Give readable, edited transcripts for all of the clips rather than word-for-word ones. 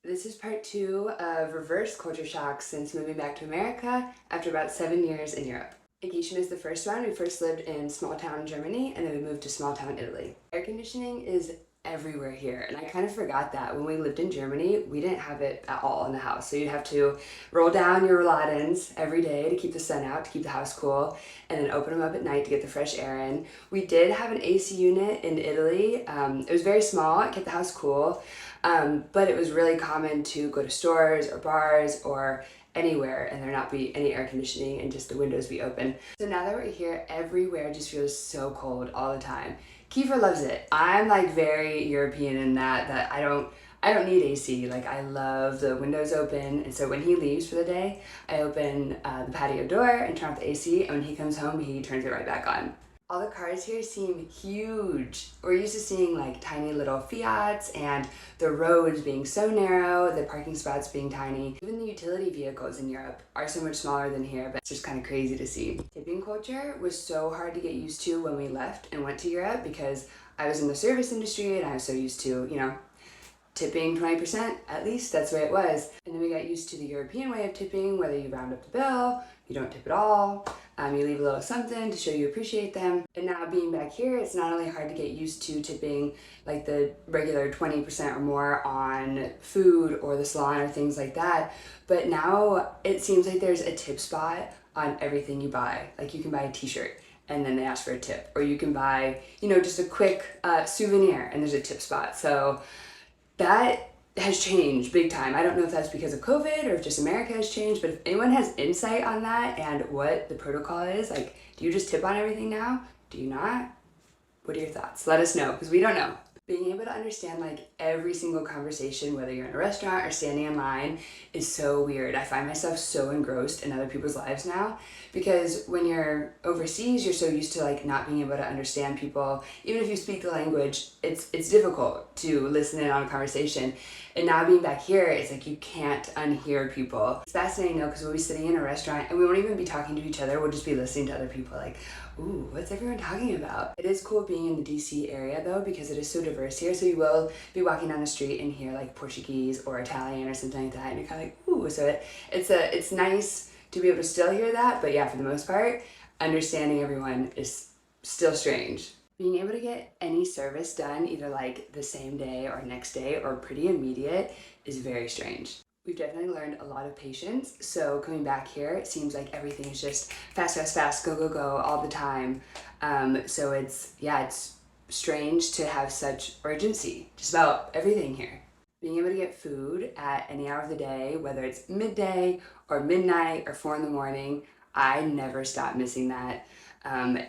This is part two of reverse culture shock since moving back to America after about 7 years in Europe. Vacation is the first one. We first lived in small town Germany and then we moved to small town Italy. Air conditioning is everywhere here, and I kind of forgot that when we lived in Germany we didn't have it at all in the house. So you'd have to roll down your Rolladins every day to keep the sun out, to keep the house cool, and then open them up at night to get the fresh air in. We did have an AC unit in Italy. It was very small, it kept the house cool. But it was really common to go to stores or bars or anywhere and there not be any air conditioning and just the windows be open. So now that we're here, everywhere just feels so cold all the time. Kiefer loves it. I'm like very European in that I don't need AC. Like, I love the windows open, and so when he leaves for the day, I open the patio door and turn off the AC, and when he comes home, he turns it right back on. All the cars here seem huge. We're used to seeing like tiny little Fiats and the roads being so narrow, the parking spots being tiny. Even the utility vehicles in Europe are so much smaller than here, but it's just kind of crazy to see. Tipping culture was so hard to get used to when we left and went to Europe because I was in the service industry and I was so used to, tipping 20% at least, that's the way it was. And then we got used to the European way of tipping, whether you round up the bill, you don't tip at all, you leave a little something to show you appreciate them. And now being back here, it's not only hard to get used to tipping like the regular 20% or more on food or the salon or things like that, but now it seems like there's a tip spot on everything you buy. Like, you can buy a t-shirt and then they ask for a tip, or you can buy, just a quick souvenir and there's a tip spot. So that has changed big time. I don't know if that's because of COVID or if just America has changed, but if anyone has insight on that and what the protocol is, like, do you just tip on everything now? Do you not? What are your thoughts? Let us know, because we don't know. Being able to understand like every single conversation, whether you're in a restaurant or standing in line, is so weird. I find myself so engrossed in other people's lives now, because when you're overseas, you're so used to like not being able to understand people. Even if you speak the language, it's difficult to listen in on a conversation. And now being back here, it's like you can't unhear people. It's fascinating though, because we'll be sitting in a restaurant and we won't even be talking to each other. We'll just be listening to other people like, ooh, what's everyone talking about? It is cool being in the DC area though, because it is so diverse here. So you will be walking down the street and hear like Portuguese or Italian or something like that, and you're kind of like, ooh. So it's nice to be able to still hear that, but yeah, for the most part, understanding everyone is still strange. Being able to get any service done either like the same day or next day or pretty immediate is very strange. We've definitely learned a lot of patience, so coming back here, it seems like everything is just fast, fast, fast, go, go, go all the time. So it's strange to have such urgency just about everything here. Being able to get food at any hour of the day, whether it's midday or midnight or 4 in the morning, I never stop missing that.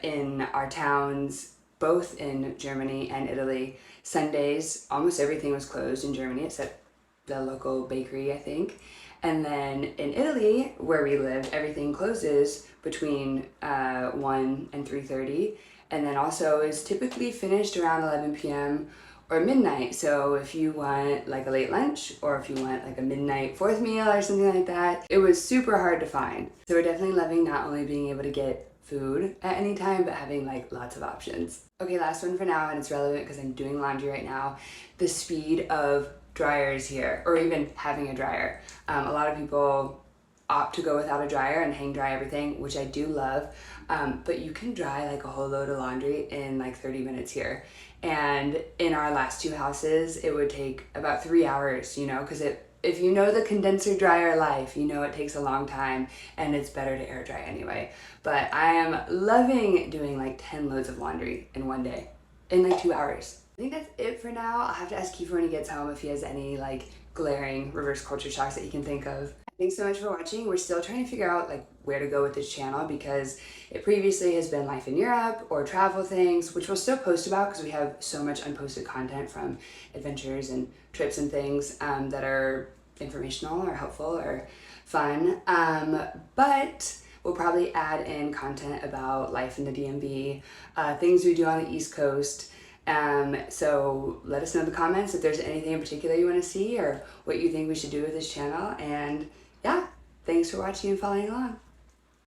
In our towns, both in Germany and Italy, Sundays, almost everything was closed in Germany except the local bakery, I think. And then in Italy, where we live, everything closes between 1 and 3:30, and then also is typically finished around 11 p.m. or midnight. So if you want like a late lunch, or if you want like a midnight fourth meal or something like that, it was super hard to find. So we're definitely loving not only being able to get food at any time, but having like lots of options. Okay, last one for now, and it's relevant because I'm doing laundry right now. The speed of dryers here, or even having a dryer. A lot of people opt to go without a dryer and hang dry everything, which I do love, but you can dry like a whole load of laundry in like 30 minutes here. And in our last 2 houses, it would take about 3 hours, because if you know the condenser dryer life, it takes a long time and it's better to air dry anyway. But I am loving doing like 10 loads of laundry in one day, in like 2 hours. I think that's it for now. I'll have to ask Kiefer when he gets home if he has any like glaring reverse culture shocks that he can think of. Thanks so much for watching. We're still trying to figure out like where to go with this channel, because it previously has been life in Europe or travel things, which we'll still post about because we have so much unposted content from adventures and trips and things that are informational or helpful or fun. But we'll probably add in content about life in the DMV, things we do on the East Coast. So let us know in the comments if there's anything in particular you want to see or what you think we should do with this channel. And yeah, thanks for watching and following along.